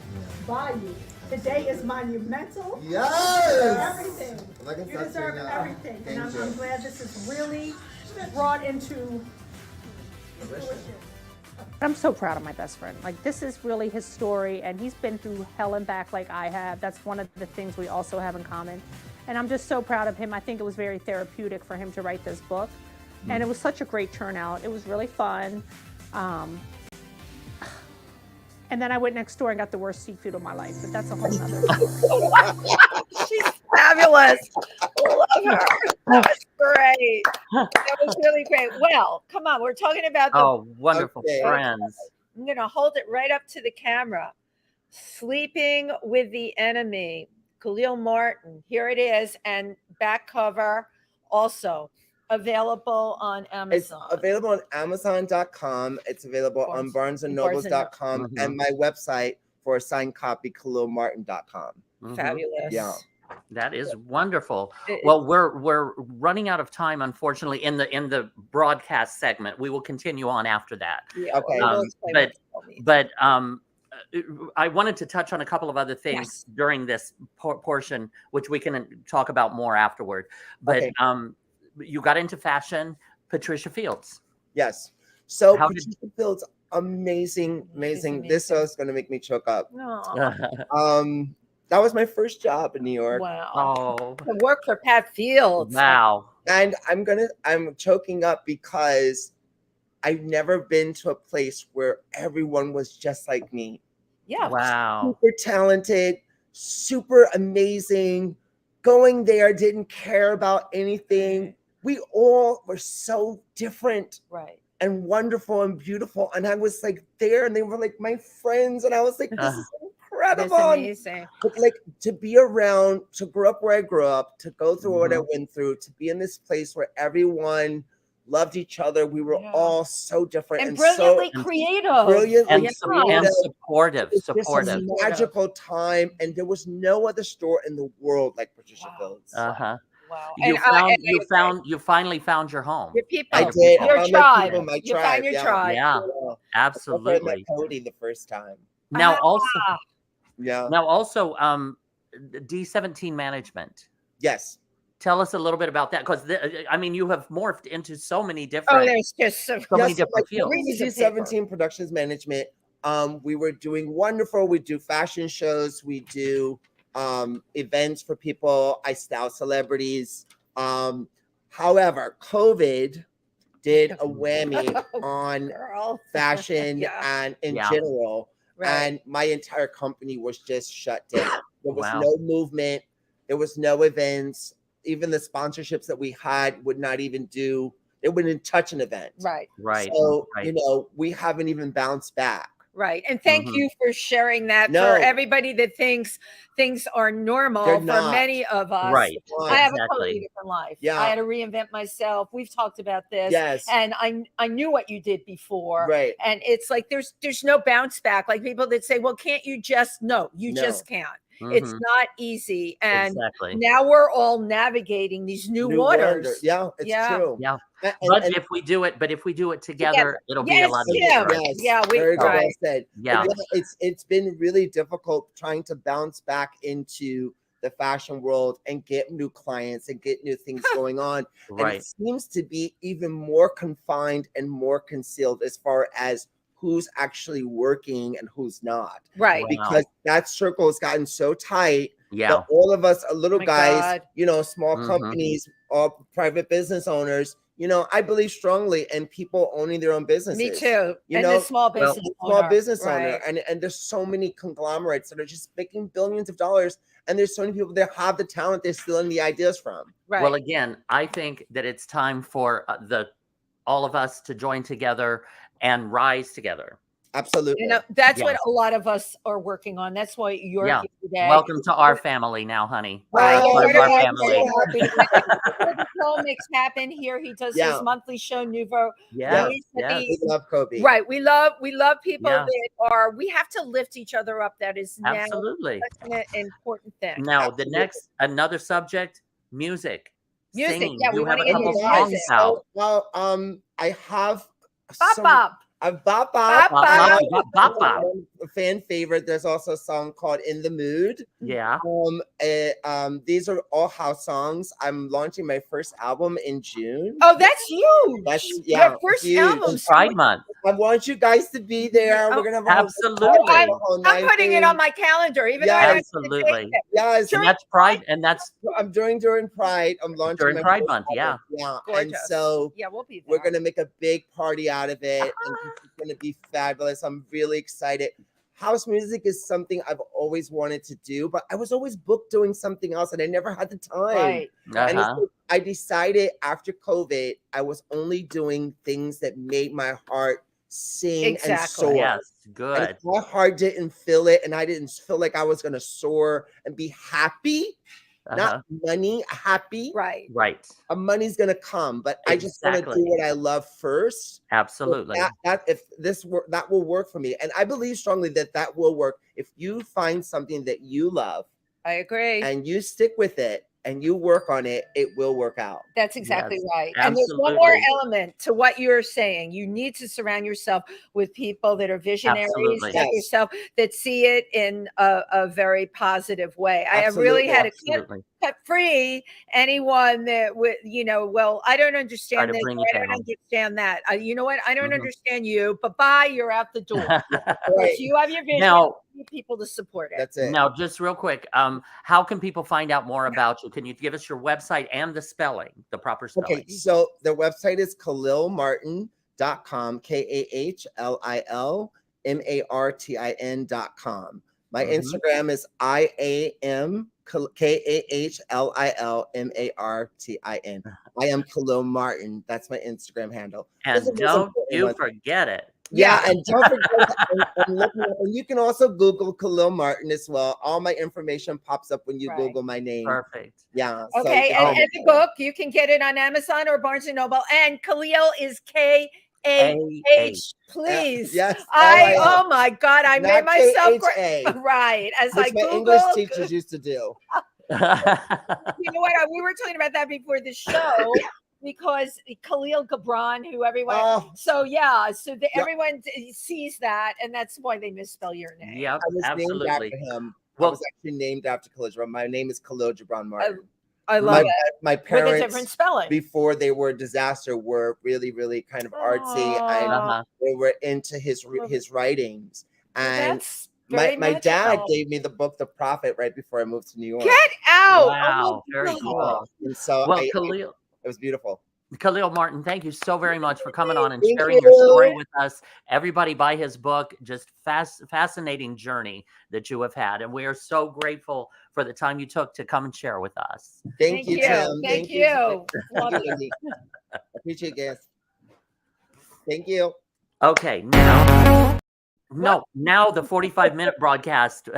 by you. Today is monumental. Yes. Everything. Like I You said, deserve Tina, everything. And thank you. I'm glad this is really brought into fruition. I'm so proud of my best friend. Like, this is really his story, and he's been through hell and back like I have. That's one of the things we also have in common. And I'm just so proud of him. I think it was very therapeutic for him to write this book. And it was such a great turnout. It was really fun. And then I went next door and got the worst seafood of my life, but that's a whole nother. She's fabulous. fabulous. Love her. That was great. That was really great. Well, come on. We're talking about the wonderful friends. I'm going to hold it right up to the camera. Sleeping with the Enemy, Khalil Martin. Here it is. And back cover also available on Amazon. It's available on Amazon.com. It's available on BarnesandNobles.com and my website for a signed copy, KhalilMartin.com. Fabulous. Yeah. That is wonderful. Well, we're running out of time, unfortunately, in the broadcast segment. We will continue on after that. Yeah, okay. But I wanted to touch on a couple of other things during this portion, which we can talk about more afterward. But you got into fashion, Patricia Fields. Yes. So Patricia Fields, amazing. This is going to make me choke up. That was my first job in New York. Wow. To work for Pat Fields. Wow. And I'm choking up because I've never been to a place where everyone was just like me. Yeah. Wow. Super talented, super amazing. Going there, didn't care about anything. We all were so different. Right. And wonderful and beautiful. And I was like there and they were like my friends. And I was like, this is incredible. That's amazing. But like to be around, to grow up where I grew up, to go through what I went through, to be in this place where everyone loved each other. We were all so different and brilliantly creative. Brilliantly and supportive. It was just a magical time. And there was no other store in the world like Patricia Fields. Wow. You finally found your home. Your people. I did. Your tribe. My you found your tribe. Yeah, absolutely. I met Cody the first time. Now also, D17 management. Yes. Tell us a little bit about that, because I mean, you have morphed into so many different. Oh, there's just so many different fields. D17 Productions Management. We were doing wonderful. We do fashion shows. We do events for people. I style celebrities. However, COVID did a whammy on fashion and in general. And my entire company was just shut down. There was no movement. There was no events. Even the sponsorships that we had would not even do. It wouldn't touch an event. Right. So, you know, we haven't even bounced back. Right. And thank you for sharing that for everybody that thinks things are normal. For many of us, I have a totally different life. Yeah. I had to reinvent myself. We've talked about this. Yes. And I knew what you did before. Right. And it's like there's no bounce back. Like people that say, well, can't you just just can't. It's not easy. And now we're all navigating these new waters. Yeah, it's true. Yeah. But if we do it together, it'll be a lot easier. Yes. Yeah, very well said. Yeah. It's been really difficult trying to bounce back into the fashion world and get new clients and get new things going on. And it seems to be even more confined and more concealed as far as who's actually working and who's not. Right. Because that circle has gotten so tight that all of us little guys, you know, small companies, all private business owners, you know, I believe strongly in people owning their own businesses. Me too. You and know, the small business owner. And there's so many conglomerates that are just making billions of dollars. And there's so many people that have the talent they're stealing the ideas from. Right. Well, again, I think that it's time for all of us to join together and rise together. Absolutely. You know, that's what a lot of us are working on. That's why you're here today. Welcome to our family now, honey. Right. Part of our family. Paul makes happen here. He does his monthly show, Nouveau. We love Kobe. Right. We love people that are, we have to lift each other up. That is now absolutely an important thing. Now, another subject, music. Singing. Yeah, we want to get into songs out. Well, I have Bop a fan favorite. There's also a song called In the Mood. Yeah. These are all house songs. I'm launching my first album in June. Oh, that's huge. That's your first album. Pride Month. I want you guys to be there. We're gonna have I'm putting it on my calendar, even though I don't absolutely. Yes. And that's Pride, and that's I'm doing during Pride. I'm launching during Pride Month. Yeah. Gorgeous. And so we'll be there. We're gonna make a big party out of it, and it's gonna be fabulous. I'm really excited. house music is something I've always wanted to do, but I was always booked doing something else and I never had the time. Right. And so I decided after COVID, I was only doing things that made my heart sing and soar. Yes, good. And if my heart didn't feel it and I didn't feel like I was going to soar and be happy, not money, happy. Right. Right. Money's going to come, but I just want to do what I love first. Absolutely. So that will work for me. And I believe strongly that that will work. If you find something that you love, I agree, and you stick with it and you work on it, it will work out. That's exactly right. Absolutely. And there's one more element to what you're saying. You need to surround yourself with people that are visionaries like yourself, that see it in a very positive way. I really had to cut free anyone that would, well, I don't understand this. I don't understand that. You know what? I don't understand you, but bye, you're out the door. Right. You have your vision. Now, you need people to support it. That's it. Now, just real quick, how can people find out more about you? Can you give us your website and the spelling, the proper spelling? Okay, so the website is KahlilMartin.com, KahlilMartin.com. My Instagram is IAM KahlilMartin. I am Khalil Martin. That's my Instagram handle. And don't you forget it. Yeah, and don't forget, and you can also Google Khalil Martin as well. All my information pops up when you Google my name. Perfect. Yeah. Okay, so, and the book, you can get it on Amazon or Barnes & Noble. And Khalil is K-A-H, please. Yes. Oh my God, I made myself right. As which I my English teachers used to do. You know what? We were talking about that before the show. Because Khalil Gibran, who everyone, everyone sees that, and that's why they misspell your name. Yeah, I was named after him. I was actually named after Khalil Gibran. My name is Khalil Gibran Martin. I love it. My parents, with a different spelling, before they were a disaster, were really, really kind of artsy, and they were into his writings. And my dad gave me the book The Prophet right before I moved to New York. Get out! Wow, very cool. And so Khalil, it was beautiful. Khalil Martin, thank you so very much for coming on and sharing your story with us. Everybody buy his book. Just fascinating journey that you have had. And we are so grateful for the time you took to come and share with us. Thank you, Tim. Thank you. Appreciate it. Thank you. Okay, now the 45-minute broadcast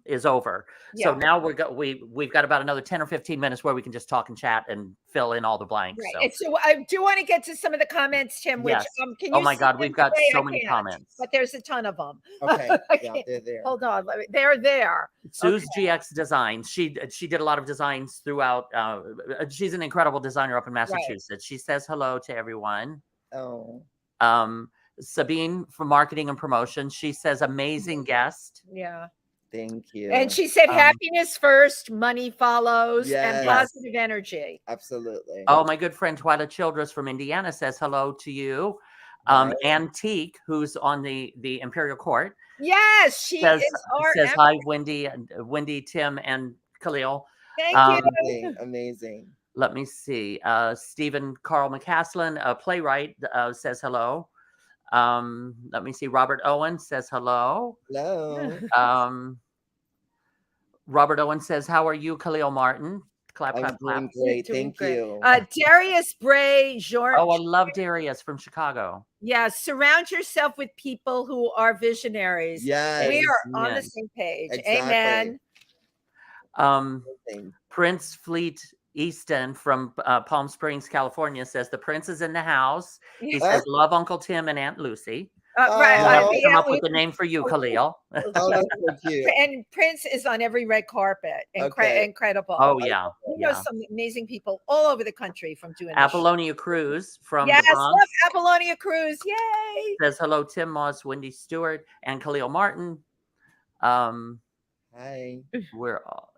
is over. So now we've got about another 10 or 15 minutes where we can just talk and chat and fill in all the blanks. Right. So I do want to get to some of the comments, Tim. Which can you? Oh my God, we've got so many comments. But there's a ton of them. Okay. Yeah, they're there. Hold on. They're there. Sue's GX Designs. She did a lot of designs throughout. She's an incredible designer up in Massachusetts. Right. She says hello to everyone. Oh. Sabine from marketing and promotion. She says amazing guest. Yeah. Thank you. And she said happiness first, money follows, and positive energy. Absolutely. Oh, my good friend Twyla Childress from Indiana says hello to you. Antique, who's on the Imperial Court. Yes, she says hi, Wendy, Tim, and Khalil. Thank you. Amazing. Let me see. Stephen Carl McCaslin, a playwright, says hello. Let me see. Robert Owen says hello. Hello. Robert Owen says, how are you, Khalil Martin? Clap, clap, clap. Great. Thank you. Darius Bray, George. Oh, I love Darius from Chicago. Yeah. Surround yourself with people who are visionaries. Yes. We are on the same page. Exactly. Amen. Prince Fleet Easton from Palm Springs, California says the prince is in the house. He says, love Uncle Tim and Aunt Lucy. Right. Come up with a name for you, Khalil. Oh, that's so cute. And Prince is on every red carpet. Incredible. Oh, yeah. We know some amazing people all over the country from doing Apollonia Cruz from the Bronx. Love Apollonia Cruz. Yay. Says hello, Tim Moss, Wendy Stuart, and Khalil Martin. Hi.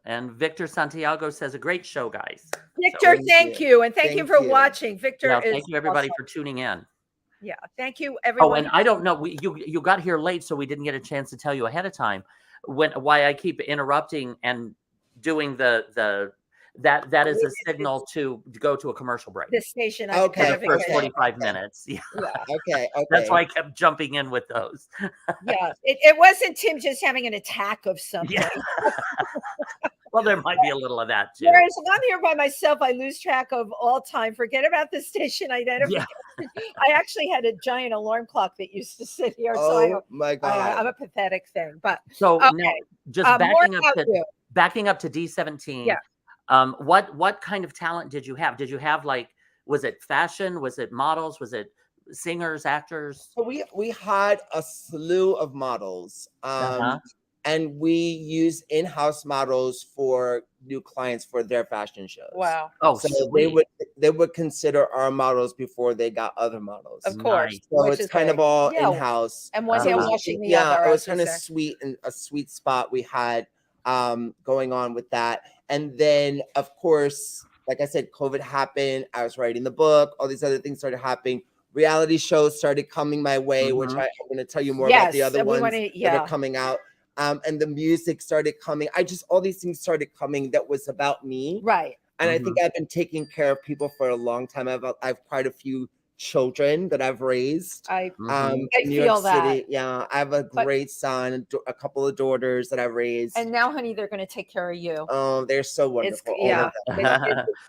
And Victor Santiago says a great show, guys. Victor, thank you. And thank you for watching. Victor, thank you everybody for tuning in. Yeah, thank you everyone. Oh, and I don't know, you got here late, so we didn't get a chance to tell you ahead of time why I keep interrupting and doing the that is a signal to go to a commercial break. The station. Okay. For the first 45 minutes. Yeah. Okay. That's why I kept jumping in with those. Yeah. It wasn't Tim just having an attack of something. Yeah. Well, there might be a little of that too. Whereas when I'm here by myself, I lose track of all time. Forget about the station identification. Yeah. I actually had a giant alarm clock that used to sit here. Oh my God. I'm a pathetic thing. But so okay. Now, just backing up to D17. Yeah. What kind of talent did you have? Did you have was it fashion? Was it models? Was it singers, actors? So we had a slew of models. And we use in-house models for new clients for their fashion shows. Wow. Oh, so sweet. they would consider our models before they got other models. Of course. Nice. So it's kind of all in-house. And one day washing the other. It was kind of sweet, and a sweet spot we had going on with that. And then, of course, like I said, COVID happened. I was writing the book. All these other things started happening. Reality shows started coming my way, which I'm going to tell you more about the other ones that are coming out. And the music started coming. All these things started coming that was about me. Right. And I think I've been taking care of people for a long time. I've quite a few children that I've raised. I New York City. Yeah. I have a great son, a couple of daughters that I've raised. And now, honey, they're going to take care of you. Oh, they're so wonderful.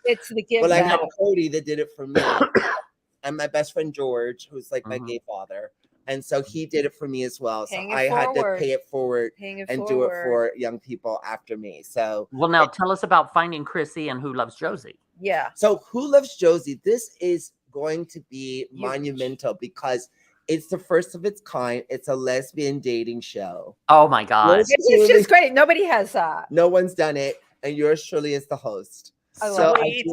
It's the gift. Well, I have Cody that did it for me. And my best friend, George, who's like my gay father. And so he did it for me as well. So I had to pay it forward and do it for young people after me. So, well, now tell us about Finding Chrissy and Who Loves Josie. Yeah. So Who Loves Josie? This is going to be monumental because it's the first of its kind. It's a lesbian dating show. Oh my God. It's just great. Nobody has that. No one's done it. And yours truly is the host. I love it.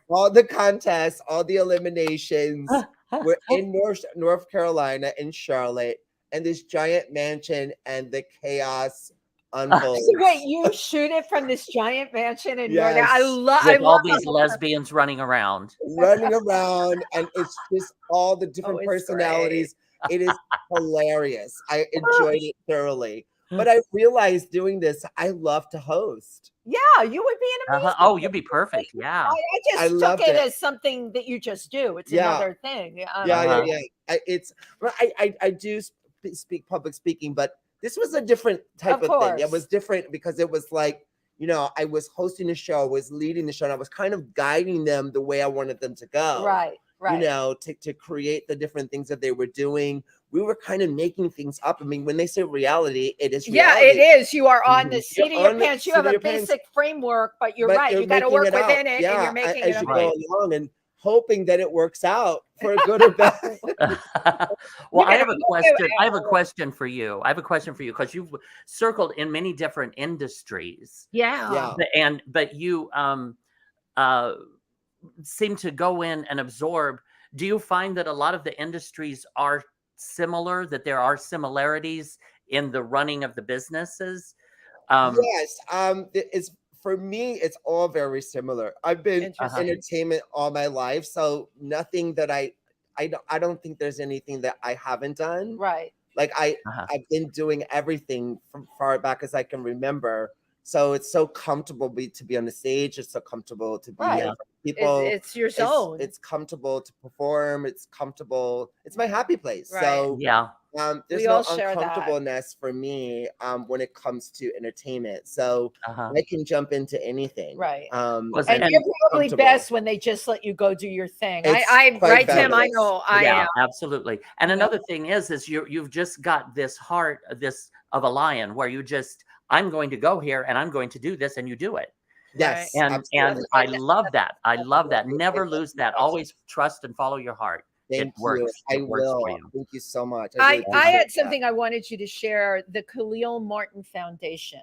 All the contests, all the eliminations. We're in North Carolina, in Charlotte, and this giant mansion, and the chaos unfolds. So wait, you shoot it from this giant mansion in North? Yes. I love all these lesbians running around, and it's just all the different personalities. It is hilarious. I enjoyed it thoroughly. But I realized doing this, I love to host. Yeah, you would be an amazing. Oh, you'd be perfect. Yeah. I just took it as something that you just do. It's another thing. I do speak public speaking, but this was a different type of thing. It was different because it was like, I was hosting a show, I was leading the show, and I was kind of guiding them the way I wanted them to go. Right. To create the different things that they were doing. We were kind of making things up. I mean, when they say reality, it is reality. Yeah, it is. You are on the seat of your pants. You have a basic framework, but you're right. You got to work within it, and you're making it as you go along and hoping that it works out for good or bad. Well, I have a question. I have a question for you. Because you've circled in many different industries. Yeah. But you seem to go in and absorb. Do you find that a lot of the industries are similar, that there are similarities in the running of the businesses? Yes. It's for me, it's all very similar. I've been in entertainment all my life, so nothing that I don't think there's anything that I haven't done. Right. Like I've been doing everything from far back as I can remember. So it's so comfortable to be on the stage. It's so comfortable to be in front of people. It's your zone. It's comfortable to perform. It's comfortable. It's my happy place. Right. So there's no uncomfortableness for me when it comes to entertainment. So I can jump into anything. Right. And you're probably best when they just let you go do your thing. Tim, I know. Absolutely. And another thing is you've just got this heart, of a lion, where you just, I'm going to go here and I'm going to do this, and you do it. Yes. And I love that. I love that. Never lose that. Always trust and follow your heart. Thank you. I will. Thank you so much. I had something I wanted you to share, the Khalil Martin Foundation.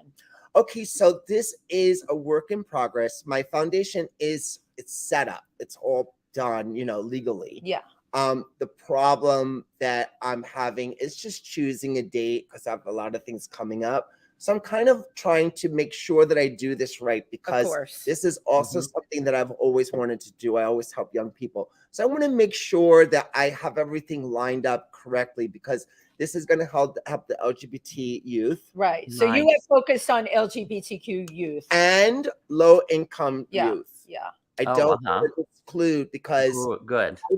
Okay, so this is a work in progress. My foundation it's set up. It's all done, legally. Yeah. The problem that I'm having is just choosing a date because I have a lot of things coming up. So I'm kind of trying to make sure that I do this right, because this is also something that I've always wanted to do. I always help young people. So I want to make sure that I have everything lined up correctly, because this is going to help the LGBT youth. Right. So you have focused on LGBTQ youth and low income youth. Yeah. I don't want to exclude because good. I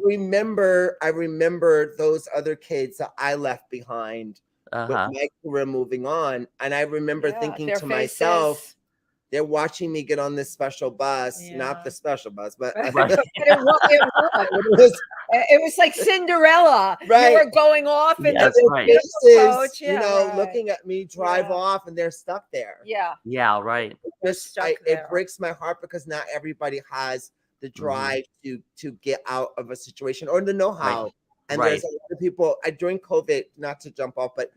remember those other kids that I left behind with my career moving on. And I remember thinking to myself, they're watching me get on this special bus, not the special bus, but it was like Cinderella. Right. You were going off and faces, you know, looking at me drive off and they're stuck there. Yeah. Yeah, right. It breaks my heart because not everybody has the drive to get out of a situation or the know-how. Right. And there's a lot of people during COVID, not to jump off, but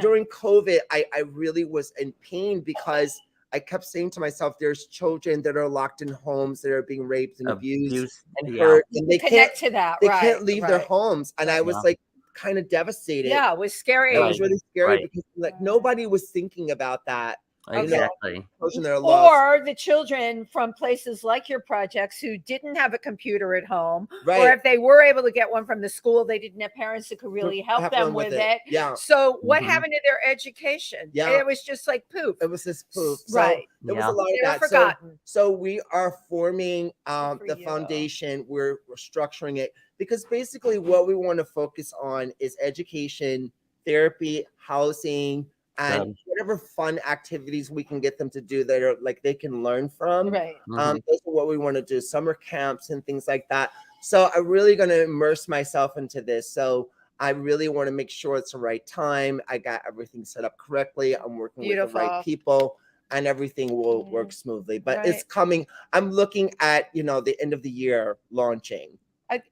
during COVID, I really was in pain because I kept saying to myself, there's children that are locked in homes that are being raped and abused and hurt. And they connect to that. They can't leave their homes. And I was like kind of devastated. Yeah, it was scary. It was really scary because like nobody was thinking about that. Exactly. Or the children from places like your projects who didn't have a computer at home, or if they were able to get one from the school, they didn't have parents that could really help them with it. Yeah. So what happened to their education? Yeah. It was just like poof. It was just poof. Right. So there was a lot of that. Forgotten. So we are forming the foundation. We're structuring it because basically what we want to focus on is education, therapy, housing, and whatever fun activities we can get them to do that are like they can learn from. Right. Those are what we want to do, summer camps and things like that. So I'm really going to immerse myself into this. So I really want to make sure it's the right time. I got everything set up correctly. I'm working with the right people and everything will work smoothly. But it's coming. I'm looking at, the end of the year launching.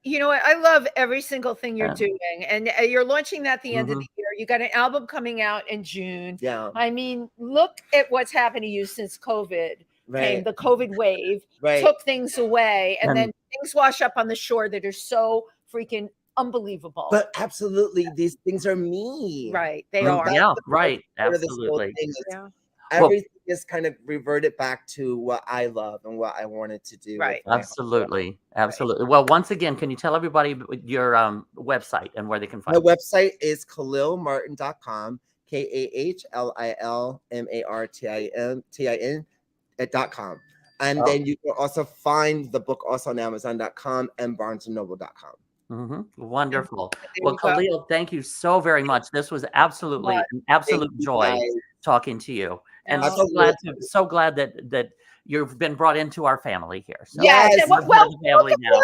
You know what? I love every single thing you're doing, and you're launching that at the end of the year. You got an album coming out in June. Yeah. I mean, look at what's happened to you since COVID came. The COVID wave took things away, and then things wash up on the shore that are so freaking unbelievable. But absolutely, these things are me. Right. They are. Yeah. Right. Absolutely. Everything is kind of reverted back to what I love and what I wanted to do. Right. Absolutely. Absolutely. Well, once again, can you tell everybody your website and where they can find it? My website is KahlilMartin.com, KahlilMartin.com. And then you can also find the book also on Amazon.com and BarnesandNoble.com. Wonderful. Well, Kahlil, thank you so very much. This was absolutely an absolute joy talking to you. And so glad that you've been brought into our family here. So yes, family now.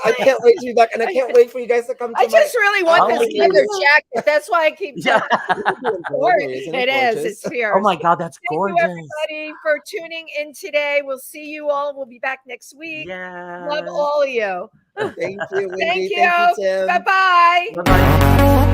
I can't wait to be back, and I can't wait for you guys to come. I just really want this leather jacket. That's why I keep. It is. It's fierce. Oh my God, that's gorgeous. Thank you, everybody, for tuning in today. We'll see you all. We'll be back next week. Yeah. Love all of you. Thank you, Wendy. Thank you. Thank you, Tim. Bye-bye. Bye-bye.